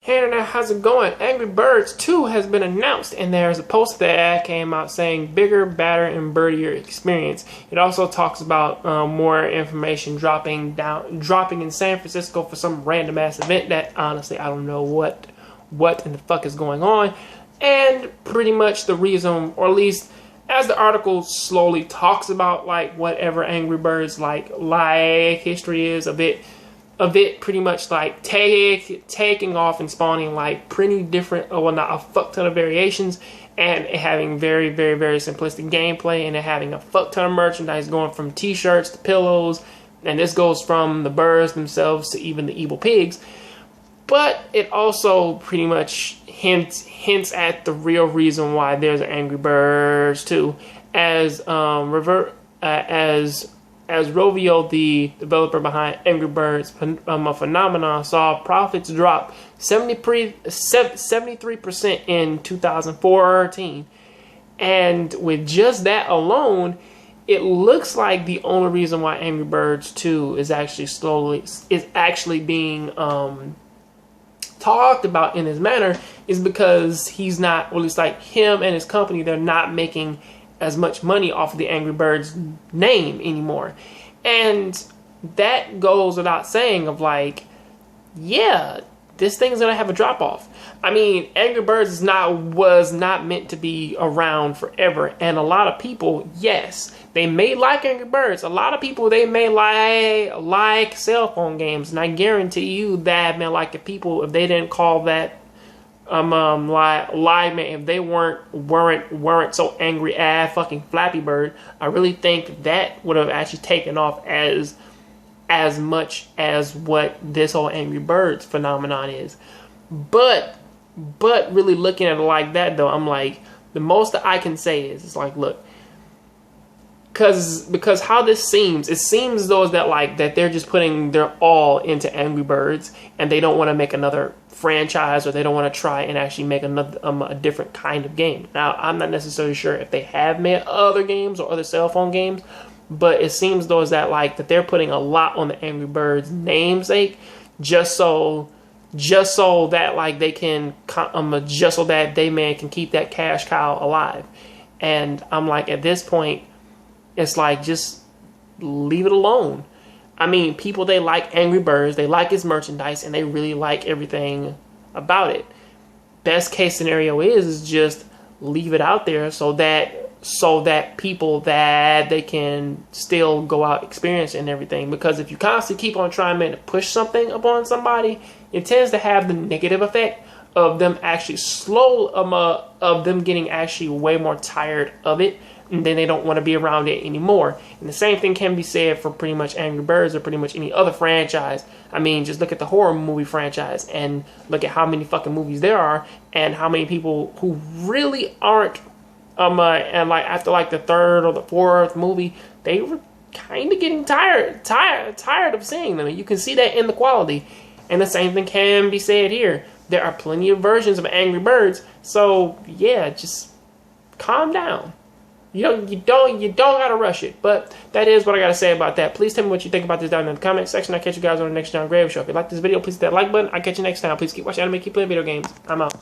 Hey internet, how's it going? Angry Birds 2 has been announced, and there's a post that came out saying bigger, badder, and birdier experience. It also talks about more information dropping in San Francisco for some random ass event that honestly I don't know what in the fuck is going on. And pretty much the reason, or at least as the article slowly talks about like whatever Angry Birds like history is of it pretty much like taking off and spawning like pretty different, well, not a fuck ton of variations, and it having very, very, very simplistic gameplay, and it having a fuck ton of merchandise going from t-shirts to pillows, and this goes from the birds themselves to even the evil pigs. But it also pretty much hints at the real reason why there's an Angry Birds 2, as Rovio, the developer behind Angry Birds Phenomenon, saw profits drop 73% in 2014. And with just that alone, it looks like the only reason why Angry Birds 2 is actually being talked about in this manner is because he's not, well, it's like him and his company, they're not making as much money off of the Angry Birds name anymore. And that goes without saying of like, yeah, this thing's gonna have a drop off. I mean, Angry Birds was not meant to be around forever, and a lot of people, yes, they may like Angry Birds. A lot of people, they may like cell phone games, and I guarantee you that, man, like if they didn't call that live, man, if they weren't so angry at fucking Flappy Bird, I really think that would have actually taken off as much as what this whole Angry Birds phenomenon is. But really looking at it like that though, I'm like, the most that I can say is, it's like, look, because how this seems, it seems though is that they're just putting their all into Angry Birds, and they don't want to make another franchise, or they don't want to try and actually make another a different kind of game. Now, I'm not necessarily sure if they have made other games or other cell phone games, but it seems though is that they're putting a lot on the Angry Birds namesake, just so that they can just so that they can keep that cash cow alive. And I'm like, at this point, it's like, just leave it alone. I mean, people, they like Angry Birds, they like its merchandise, and they really like everything about it. Best case scenario is just leave it out there so that people, that they can still go out experiencing and everything. Because if you constantly keep on trying to push something upon somebody, it tends to have the negative effect of them actually of them getting actually way more tired of it, and then they don't want to be around it anymore. And the same thing can be said for pretty much Angry Birds or pretty much any other franchise. I mean, just look at the horror movie franchise and look at how many fucking movies there are, and how many people who really aren't and like after like the third or the fourth movie, they were kind of getting tired of seeing them. And you can see that in the quality. And the same thing can be said here. There are plenty of versions of Angry Birds, so yeah, just calm down. You don't gotta rush it. But that is what I gotta say about that. Please tell me what you think about this down in the comment section. I'll catch you guys on the next Jongravesshow. If you like this video, please hit that like button. I'll catch you next time. Please keep watching anime, keep playing video games. I'm out.